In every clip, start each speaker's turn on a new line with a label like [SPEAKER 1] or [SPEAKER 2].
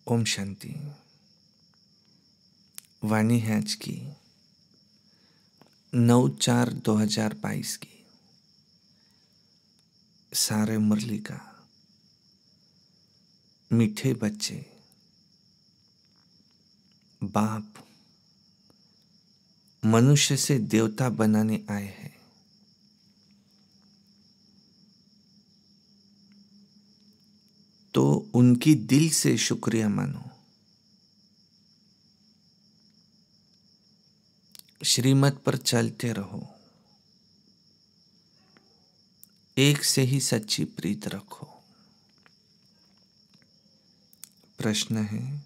[SPEAKER 1] ओम शांति। वाणी है आज की 9/4/2022 की। सारे मुरली का मीठे बच्चे, बाप मनुष्य से देवता बनाने आए हैं। तो उनकी दिल से शुक्रिया मानो। श्रीमत पर चलते रहो। एक से ही सच्ची प्रीत रखो। प्रश्न है,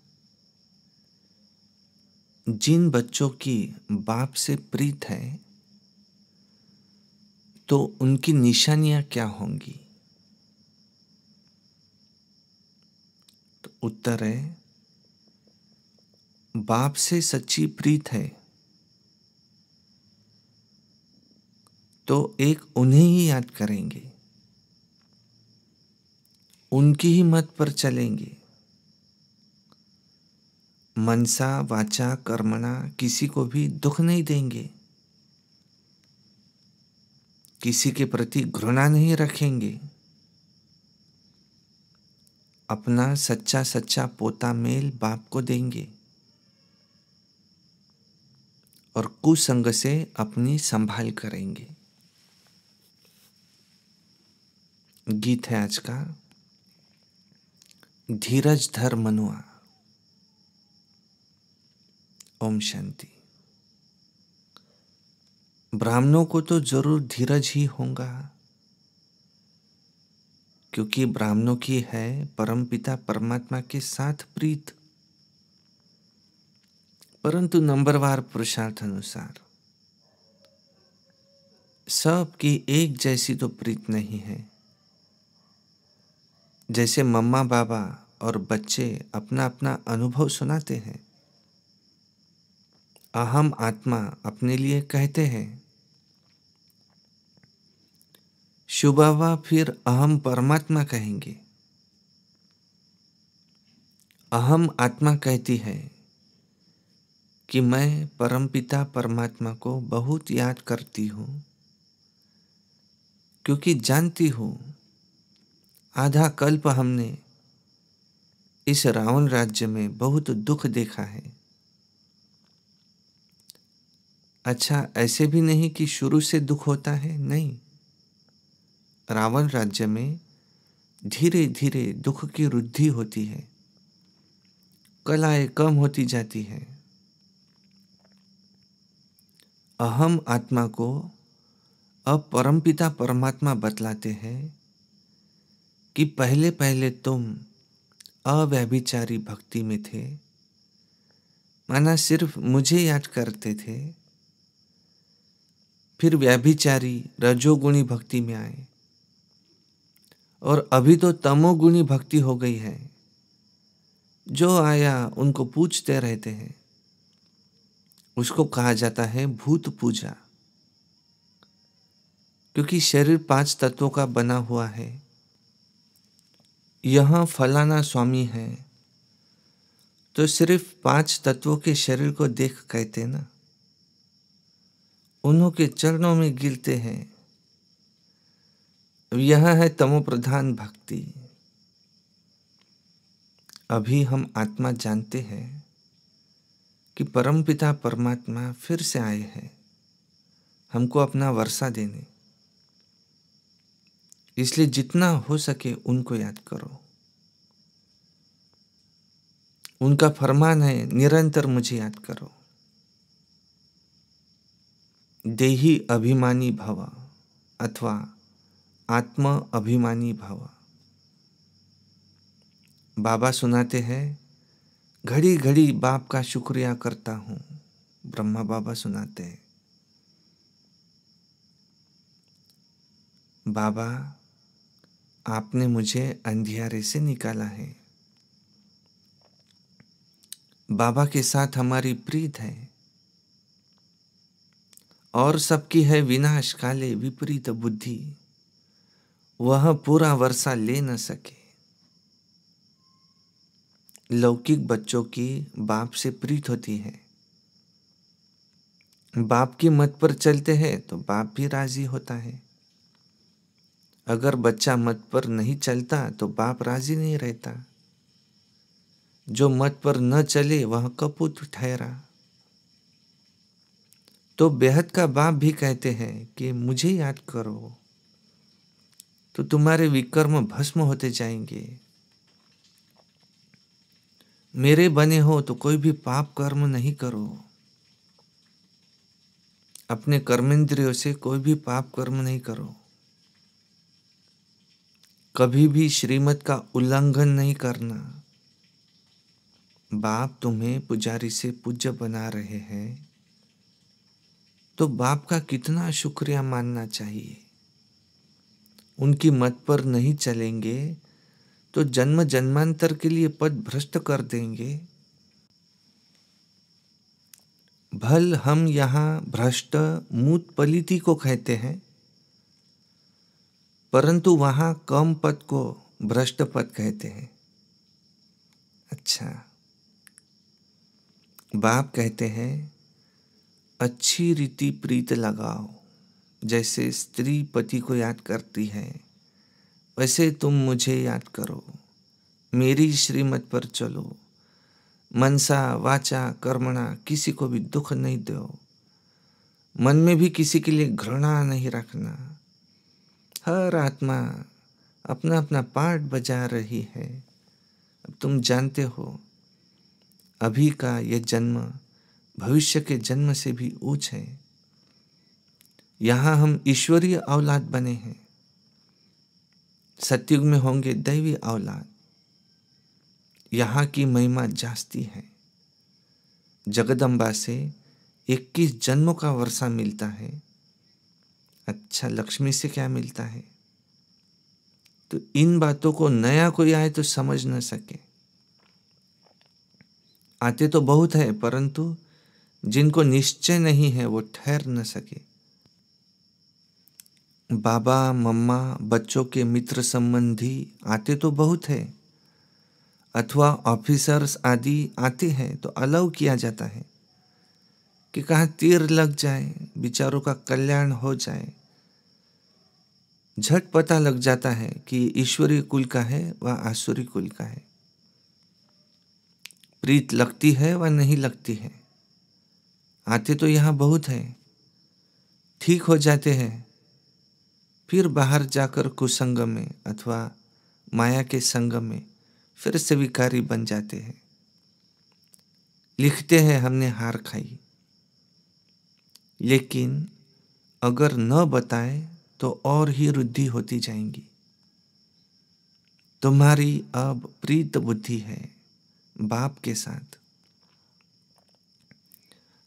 [SPEAKER 1] जिन बच्चों की बाप से प्रीत है तो उनकी निशानियां क्या होंगी? तो उत्तर है, बाप से सच्ची प्रीत है तो एक उन्हें ही याद करेंगे, उनकी ही मत पर चलेंगे। मनसा वाचा कर्मणा किसी को भी दुख नहीं देंगे, किसी के प्रति घृणा नहीं रखेंगे। अपना सच्चा सच्चा पोता मेल बाप को देंगे और कुसंग से अपनी संभाल करेंगे। गीत है आज का, धीरज धर मनुआ। ओम शांति। ब्राह्मणों को तो जरूर धीरज ही होगा, क्योंकि ब्राह्मणों की है परमपिता परमात्मा के साथ प्रीत, परंतु नंबरवार पुरुषार्थ अनुसार सबकी एक जैसी तो प्रीत नहीं है। जैसे मम्मा बाबा और बच्चे अपना अपना अनुभव सुनाते हैं, अहम आत्मा अपने लिए कहते हैं, शुभावा फिर अहम परमात्मा कहेंगे। अहम आत्मा कहती है कि मैं परमपिता परमात्मा को बहुत याद करती हूँ, क्योंकि जानती हूँ आधा कल्प हमने इस रावण राज्य में बहुत दुख देखा है। अच्छा, ऐसे भी नहीं कि शुरू से दुख होता है, नहीं। रावण राज्य में धीरे धीरे दुख की वृद्धि होती है, कलाएं कम होती जाती है। अहम आत्मा को अब परमपिता परमात्मा बतलाते हैं कि पहले पहले तुम अव्यभिचारी भक्ति में थे, माना सिर्फ मुझे याद करते थे, फिर व्यभिचारी रजोगुणी भक्ति में आए और अभी तो तमोगुणी भक्ति हो गई है। जो आया उनको पूछते रहते हैं, उसको कहा जाता है भूत पूजा, क्योंकि शरीर 5 तत्वों का बना हुआ है। यह फलाना स्वामी है तो सिर्फ 5 तत्वों के शरीर को देख कहते ना, उन्हों के चरणों में गिरते हैं। यह है तमो प्रधान भक्ति। अभी हम आत्मा जानते हैं कि परमपिता परमात्मा फिर से आए हैं हमको अपना वर्षा देने, इसलिए जितना हो सके उनको याद करो। उनका फरमान है, निरंतर मुझे याद करो। देही अभिमानी भव अथवा आत्म अभिमानी भव। बाबा सुनाते हैं, घड़ी घड़ी बाप का शुक्रिया करता हूँ। ब्रह्मा बाबा सुनाते हैं, बाबा आपने मुझे अंधियारे से निकाला है। बाबा के साथ हमारी प्रीत है और सबकी है विनाश काले विपरीत बुद्धि, वह पूरा वर्षा ले न सके। लौकिक बच्चों की बाप से प्रीत होती है। बाप की मत पर चलते हैं तो बाप भी राजी होता है। अगर बच्चा मत पर नहीं चलता तो बाप राजी नहीं रहता। जो मत पर न चले वह कपूत ठहरा। तो बेहद का बाप भी कहते हैं कि मुझे याद करो तो तुम्हारे विकर्म भस्म होते जाएंगे। मेरे बने हो तो कोई भी पाप कर्म नहीं करो। अपने कर्मेंद्रियों से कोई भी पाप कर्म नहीं करो। कभी भी श्रीमत का उल्लंघन नहीं करना। बाप तुम्हें पुजारी से पूज्य बना रहे हैं तो बाप का कितना शुक्रिया मानना चाहिए। उनकी मत पर नहीं चलेंगे तो जन्म जन्मांतर के लिए पद भ्रष्ट कर देंगे। भल हम यहाँ भ्रष्ट मूत पलिति को कहते हैं, परंतु वहां कम पद को भ्रष्ट पद कहते हैं। अच्छा, बाप कहते हैं अच्छी रीति प्रीत लगाओ। जैसे स्त्री पति को याद करती है वैसे तुम मुझे याद करो। मेरी श्रीमत पर चलो। मनसा वाचा कर्मणा किसी को भी दुख नहीं दो। मन में भी किसी के लिए घृणा नहीं रखना। हर आत्मा अपना अपना पार्ट बजा रही है। अब तुम जानते हो अभी का यह जन्म भविष्य के जन्म से भी ऊंच है। यहाँ हम ईश्वरीय औलाद बने हैं। सतयुग में होंगे दैवी औलाद। यहाँ की महिमा जास्ती है। जगदम्बा से 21 जन्मों का वर्षा मिलता है। अच्छा, लक्ष्मी से क्या मिलता है? तो इन बातों को नया कोई आए तो समझ न सके। आते तो बहुत है परंतु जिनको निश्चय नहीं है वो ठहर न सके। बाबा मम्मा बच्चों के मित्र संबंधी आते तो बहुत है, अथवा ऑफिसर्स आदि आते हैं तो अलाउ किया जाता है कि कहाँ तीर लग जाए, बेचारों का कल्याण हो जाए। झट पता लग जाता है कि ईश्वरीय कुल का है व आसुरी कुल का है। प्रीत लगती है व नहीं लगती है। आते तो यहाँ बहुत है, ठीक हो जाते हैं, फिर बाहर जाकर कुसंग में अथवा माया के संग में फिर से विकारी बन जाते हैं। लिखते हैं हमने हार खाई, लेकिन अगर न बताए तो और ही रुद्धि होती जाएंगी। तुम्हारी अब प्रीत बुद्धि है बाप के साथ।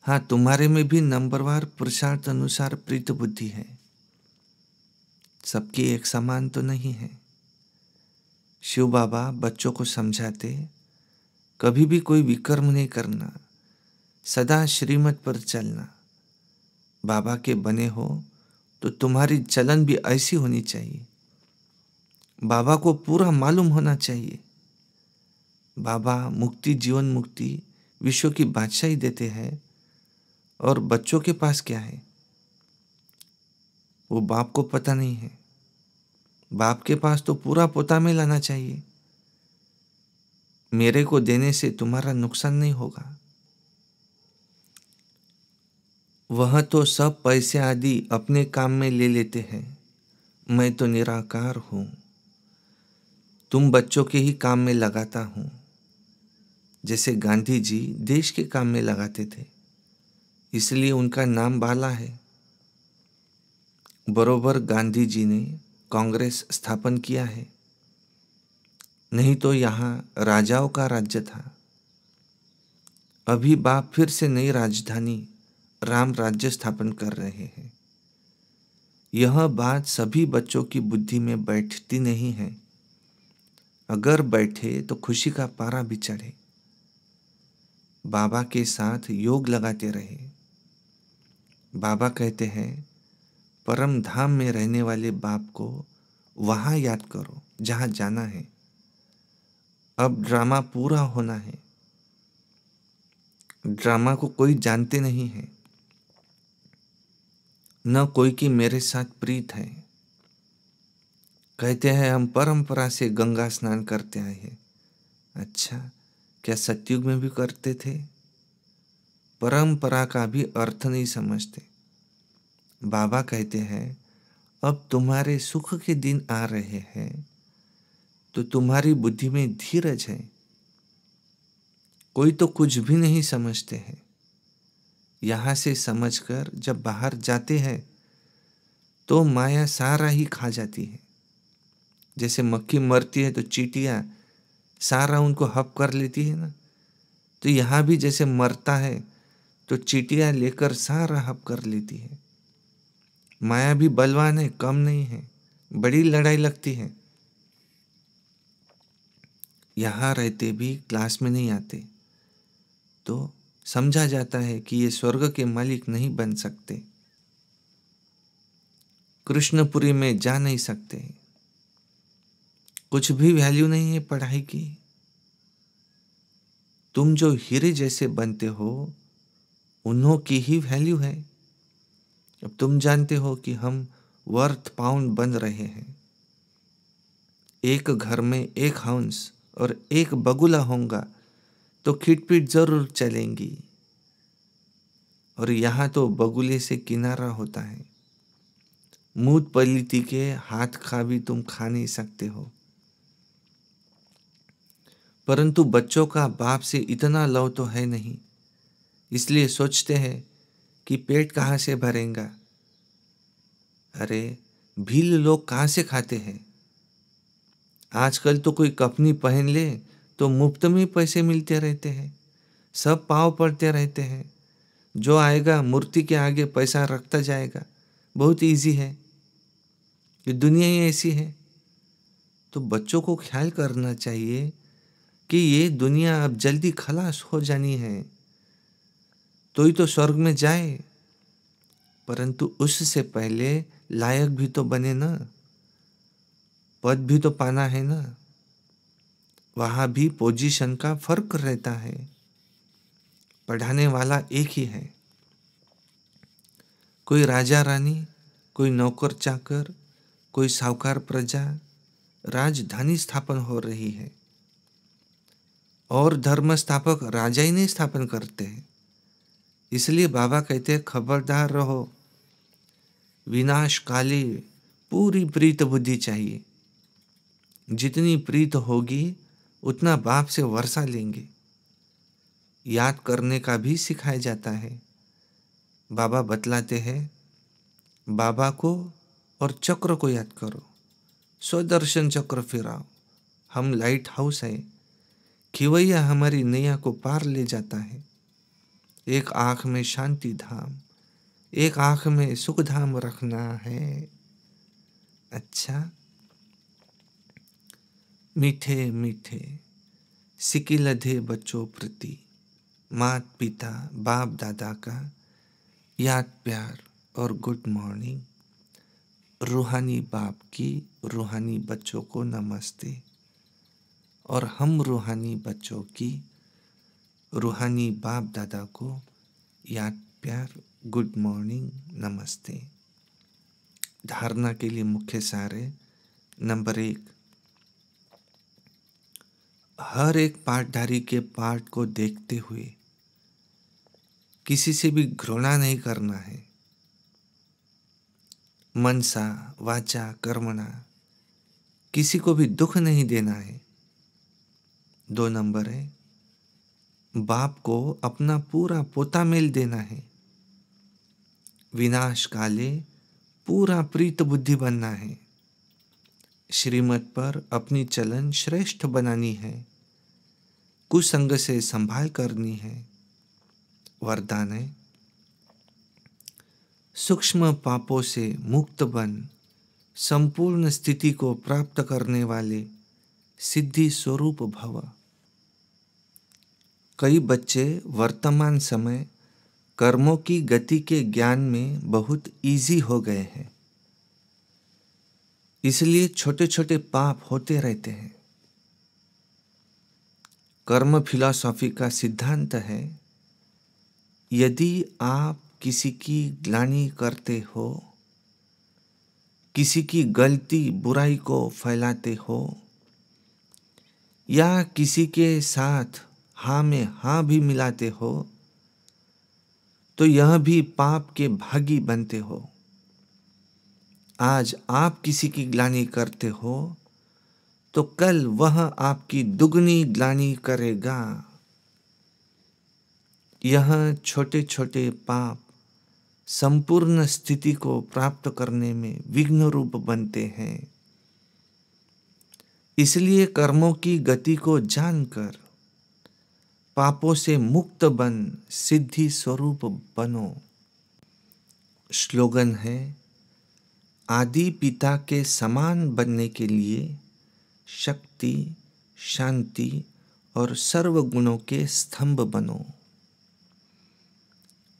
[SPEAKER 1] हाँ, तुम्हारे में भी नंबरवार पुरुषार्थ अनुसार प्रीत बुद्धि है। सबकी एक समान तो नहीं है। शिव बाबा बच्चों को समझाते कभी भी कोई विकर्म नहीं करना, सदा श्रीमत पर चलना। बाबा के बने हो तो तुम्हारी चलन भी ऐसी होनी चाहिए। बाबा को पूरा मालूम होना चाहिए। बाबा मुक्ति, जीवन मुक्ति, विश्व की बादशाही देते हैं और बच्चों के पास क्या है वो बाप को पता नहीं है। बाप के पास तो पूरा पोता में लाना चाहिए। मेरे को देने से तुम्हारा नुकसान नहीं होगा। वह तो सब पैसे आदि अपने काम में ले लेते हैं। मैं तो निराकार हूँ। तुम बच्चों के ही काम में लगाता हूँ। जैसे गांधी जी देश के काम में लगाते थे, इसलिए उनका नाम बाला है। बरोबर गांधी जी ने कांग्रेस स्थापन किया है, नहीं तो यहाँ राजाओं का राज्य था। अभी बाप फिर से नई राजधानी राम राज्य स्थापन कर रहे हैं। यह बात सभी बच्चों की बुद्धि में बैठती नहीं है। अगर बैठे तो खुशी का पारा भी चढ़े। बाबा के साथ योग लगाते रहे। बाबा कहते हैं परम धाम में रहने वाले बाप को वहाँ याद करो जहाँ जाना है। अब ड्रामा पूरा होना है। ड्रामा को कोई जानते नहीं है, न कोई की मेरे साथ प्रीत है। कहते हैं हम परंपरा से गंगा स्नान करते आए हैं। अच्छा, क्या सतयुग में भी करते थे? परंपरा का भी अर्थ नहीं समझते। बाबा कहते हैं अब तुम्हारे सुख के दिन आ रहे हैं तो तुम्हारी बुद्धि में धीरज है। कोई तो कुछ भी नहीं समझते हैं। यहाँ से समझकर जब बाहर जाते हैं तो माया सारा ही खा जाती है। जैसे मक्खी मरती है तो चींटियाँ सारा उनको हप कर लेती है ना, तो यहाँ भी जैसे मरता है तो चींटियाँ लेकर सारा हप कर लेती है। माया भी बलवान है, कम नहीं है, बड़ी लड़ाई लगती है। यहाँ रहते भी क्लास में नहीं आते तो समझा जाता है कि ये स्वर्ग के मालिक नहीं बन सकते, कृष्णपुरी में जा नहीं सकते, कुछ भी वैल्यू नहीं है पढ़ाई की। तुम जो हीरे जैसे बनते हो उन्हों की ही वैल्यू है। अब तुम जानते हो कि हम वर्थ पाउंड बन रहे हैं। एक घर में एक हंस और एक बगुला होगा तो खिटपिट जरूर चलेंगी, और यहाँ तो बगुले से किनारा होता है। मूत पलीती के हाथ खा भी तुम खा नहीं सकते हो। परंतु बच्चों का बाप से इतना लव तो है नहीं, इसलिए सोचते हैं कि पेट कहाँ से भरेगा। अरे भील लोग कहाँ से खाते हैं? आजकल तो कोई कफनी पहन ले तो मुफ्त में पैसे मिलते रहते हैं, सब पाँव पड़ते रहते हैं। जो आएगा मूर्ति के आगे पैसा रखता जाएगा। बहुत इजी है, ये दुनिया ही ऐसी है। तो बच्चों को ख्याल करना चाहिए कि ये दुनिया अब जल्दी खलास हो जानी है, तो ही तो स्वर्ग में जाए। परंतु उससे पहले लायक भी तो बने ना, पद भी तो पाना है ना। वहाँ भी पोजीशन का फर्क रहता है। पढ़ाने वाला एक ही है। कोई राजा रानी, कोई नौकर चाकर, कोई साहूकार प्रजा, राजधानी स्थापन हो रही है। और धर्म स्थापक राजा ही नहीं स्थापन करते हैं। इसलिए बाबा कहते हैं खबरदार रहो, विनाश काले पूरी प्रीत बुद्धि चाहिए। जितनी प्रीत होगी उतना बाप से वर्षा लेंगे। याद करने का भी सिखाया जाता है। बाबा बतलाते हैं बाबा को और चक्र को याद करो, स्वदर्शन चक्र फिराओ। हम लाइट हाउस है, खिवैया हमारी नैया को पार ले जाता है। एक आँख में शांति धाम, एक आँख में सुख धाम रखना है। अच्छा, मीठे मीठे सिकी लधे बच्चों प्रति मात पिता बाप दादा का याद प्यार और गुड मॉर्निंग। रूहानी बाप की रूहानी बच्चों को नमस्ते, और हम रूहानी बच्चों की रूहानी बाप दादा को याद प्यार गुड मॉर्निंग नमस्ते। धारणा के लिए मुख्य सारे। नंबर 1, हर एक पाठधारी के पाठ को देखते हुए किसी से भी घृणा नहीं करना है। मनसा वाचा कर्मणा किसी को भी दुख नहीं देना है। 2 नंबर है, बाप को अपना पूरा पोता मेल देना है। विनाश काले पूरा प्रीत बुद्धि बनना है। श्रीमत पर अपनी चलन श्रेष्ठ बनानी है। कुसंग से संभाल करनी है। वरदान है, सूक्ष्म पापों से मुक्त बन संपूर्ण स्थिति को प्राप्त करने वाले सिद्धि स्वरूप भव। कई बच्चे वर्तमान समय कर्मों की गति के ज्ञान में बहुत इजी हो गए हैं, इसलिए छोटे छोटे पाप होते रहते हैं। कर्म फिलॉसफी का सिद्धांत है, यदि आप किसी की ग्लानि करते हो, किसी की गलती बुराई को फैलाते हो, या किसी के साथ हाँ में हाँ भी मिलाते हो, तो यह भी पाप के भागी बनते हो। आज आप किसी की ग्लानि करते हो तो कल वह आपकी दुगनी ग्लानि करेगा। यह छोटे छोटे पाप संपूर्ण स्थिति को प्राप्त करने में विघ्न रूप बनते हैं। इसलिए कर्मों की गति को जानकर पापों से मुक्त बन सिद्धि स्वरूप बनो। स्लोगन है, आदि पिता के समान बनने के लिए शक्ति, शांति और सर्व गुणों के स्तंभ बनो।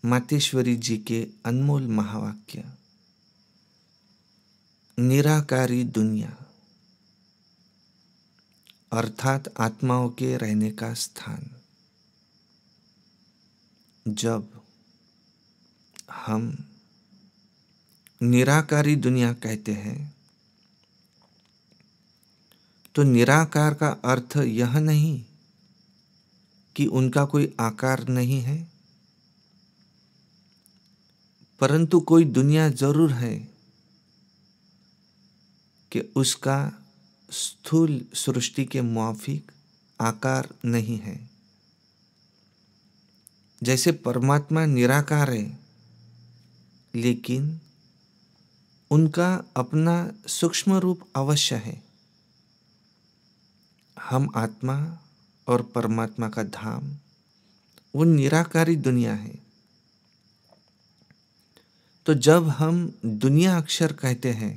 [SPEAKER 1] मातेश्वरी जी के अनमोल महावाक्य। निराकारी दुनिया अर्थात आत्माओं के रहने का स्थान। जब हम निराकारी दुनिया कहते हैं तो निराकार का अर्थ यह नहीं कि उनका कोई आकार नहीं है, परंतु कोई दुनिया जरूर है कि उसका स्थूल सृष्टि के मुआफिक आकार नहीं है। जैसे परमात्मा निराकार है, लेकिन उनका अपना सूक्ष्म रूप अवश्य है। हम आत्मा और परमात्मा का धाम वो निराकारी दुनिया है। तो जब हम दुनिया अक्षर कहते हैं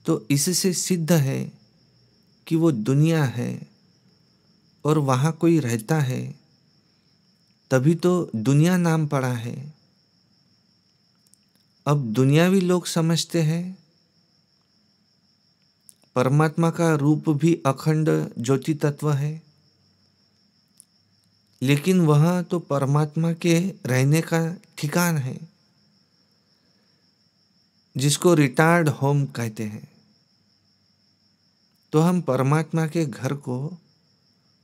[SPEAKER 1] तो इससे सिद्ध है कि वो दुनिया है और वहाँ कोई रहता है, तभी तो दुनिया नाम पड़ा है। अब दुनियावी लोग समझते हैं परमात्मा का रूप भी अखंड ज्योति तत्व है, लेकिन वह तो परमात्मा के रहने का ठिकान है, जिसको रिटायर्ड होम कहते हैं। तो हम परमात्मा के घर को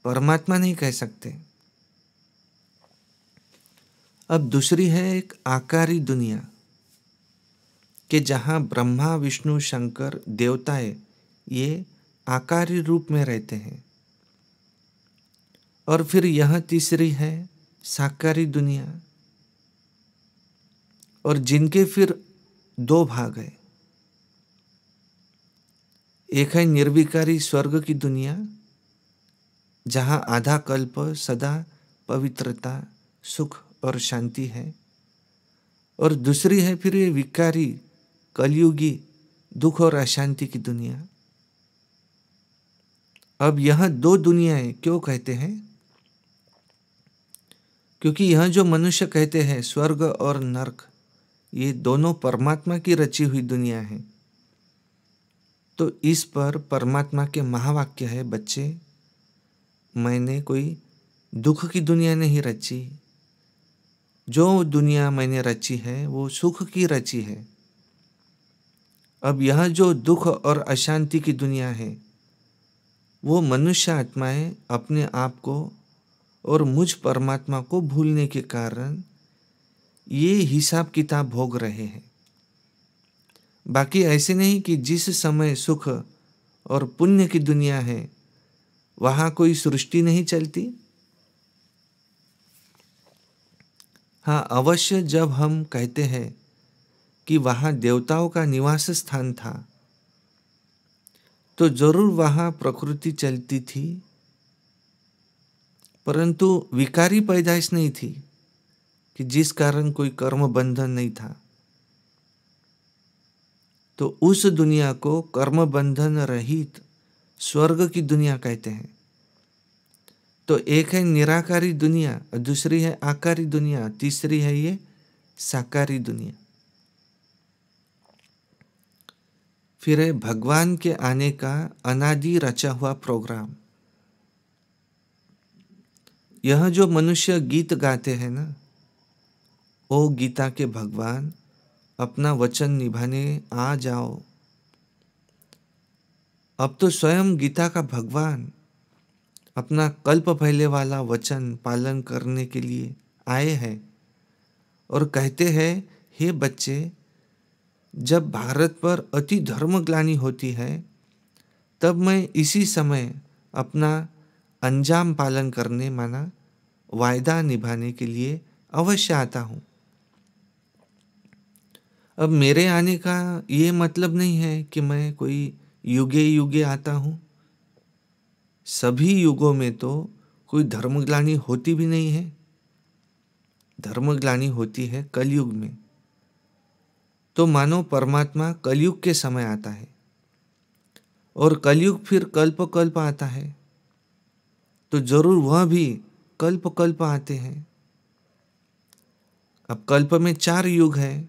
[SPEAKER 1] परमात्मा नहीं कह सकते। अब दूसरी है एक आकारी दुनिया कि जहाँ ब्रह्मा विष्णु शंकर देवताएं ये आकारी रूप में रहते हैं। और फिर यह तीसरी है साकारी दुनिया, और जिनके फिर दो भाग है। एक है निर्विकारी स्वर्ग की दुनिया, जहाँ आधा कल्प सदा पवित्रता, सुख और शांति है। और दूसरी है फिर ये विकारी कलयुगी दुख और अशांति की दुनिया। अब यह दो दुनियाएं क्यों कहते हैं? क्योंकि यह जो मनुष्य कहते हैं स्वर्ग और नरक, ये दोनों परमात्मा की रची हुई दुनिया है। तो इस पर परमात्मा के महावाक्य है, बच्चे मैंने कोई दुख की दुनिया नहीं रची, जो दुनिया मैंने रची है वो सुख की रची है। अब यह जो दुख और अशांति की दुनिया है, वो मनुष्य आत्माएं अपने आप को और मुझ परमात्मा को भूलने के कारण ये हिसाब किताब भोग रहे हैं। बाकी ऐसे नहीं कि जिस समय सुख और पुण्य की दुनिया है वहाँ कोई सृष्टि नहीं चलती। हाँ, अवश्य जब हम कहते हैं कि वहाँ देवताओं का निवास स्थान था, तो जरूर वहाँ प्रकृति चलती थी, परंतु विकारी पैदाइश नहीं थी कि जिस कारण कोई कर्म बंधन नहीं था। तो उस दुनिया को कर्म बंधन रहित स्वर्ग की दुनिया कहते हैं। तो एक है निराकारी दुनिया, दूसरी है आकारी दुनिया, तीसरी है ये साकारी दुनिया। फिर है भगवान के आने का अनादि रचा हुआ प्रोग्राम। यह जो मनुष्य गीत गाते हैं ना, ओ गीता के भगवान, अपना वचन निभाने आ जाओ। अब तो स्वयं गीता का भगवान अपना कल्प पहले वाला वचन पालन करने के लिए आए हैं और कहते हैं, हे बच्चे, जब भारत पर अति धर्मग्लानि होती है तब मैं इसी समय अपना अंजाम पालन करने माना वायदा निभाने के लिए अवश्य आता हूँ। अब मेरे आने का ये मतलब नहीं है कि मैं कोई युगे युगे आता हूँ। सभी युगों में तो कोई धर्मग्लानि होती भी नहीं है। धर्मग्लानि होती है कलयुग में। तो मानो परमात्मा कलयुग के समय आता है और कलयुग फिर कल्प कल्प आता है, तो जरूर वह भी कल्प कल्प आते हैं। अब कल्प में 4 युग है,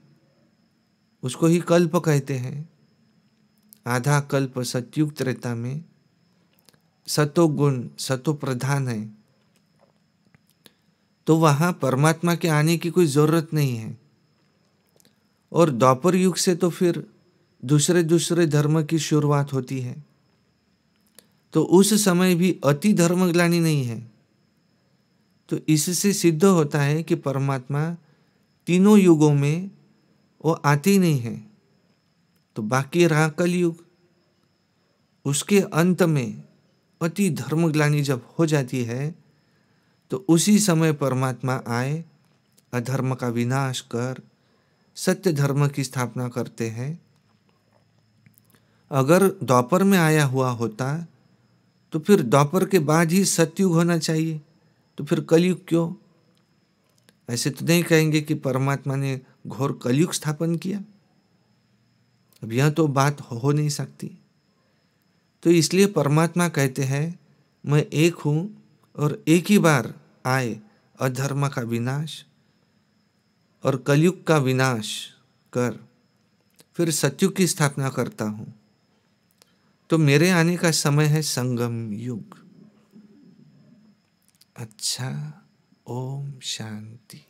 [SPEAKER 1] उसको ही कल्प कहते हैं। आधा कल्प सतयुग त्रेता में सतोगुण सतो प्रधान है, तो वहां परमात्मा के आने की कोई जरूरत नहीं है। और द्वापर युग से तो फिर दूसरे दूसरे धर्म की शुरुआत होती है, तो उस समय भी अति धर्मग्लानि नहीं है। तो इससे सिद्ध होता है कि परमात्मा तीनों युगों में वो आते ही नहीं है। तो बाकी रहा कलयुग, उसके अंत में अति धर्मग्लानि जब हो जाती है तो उसी समय परमात्मा आए, अधर्म का विनाश कर सत्य धर्म की स्थापना करते हैं। अगर द्वापर में आया हुआ होता तो फिर द्वापर के बाद ही सतयुग होना चाहिए, तो फिर कलयुग क्यों? ऐसे तो नहीं कहेंगे कि परमात्मा ने घोर कलयुग स्थापन किया। अब यह तो बात हो नहीं सकती। तो इसलिए परमात्मा कहते हैं, मैं एक हूँ और एक ही बार आए अधर्म का विनाश और कलयुग का विनाश कर फिर सतयुग की स्थापना करता हूँ। तो मेरे आने का समय है संगम युग। अच्छा, ओम शांति।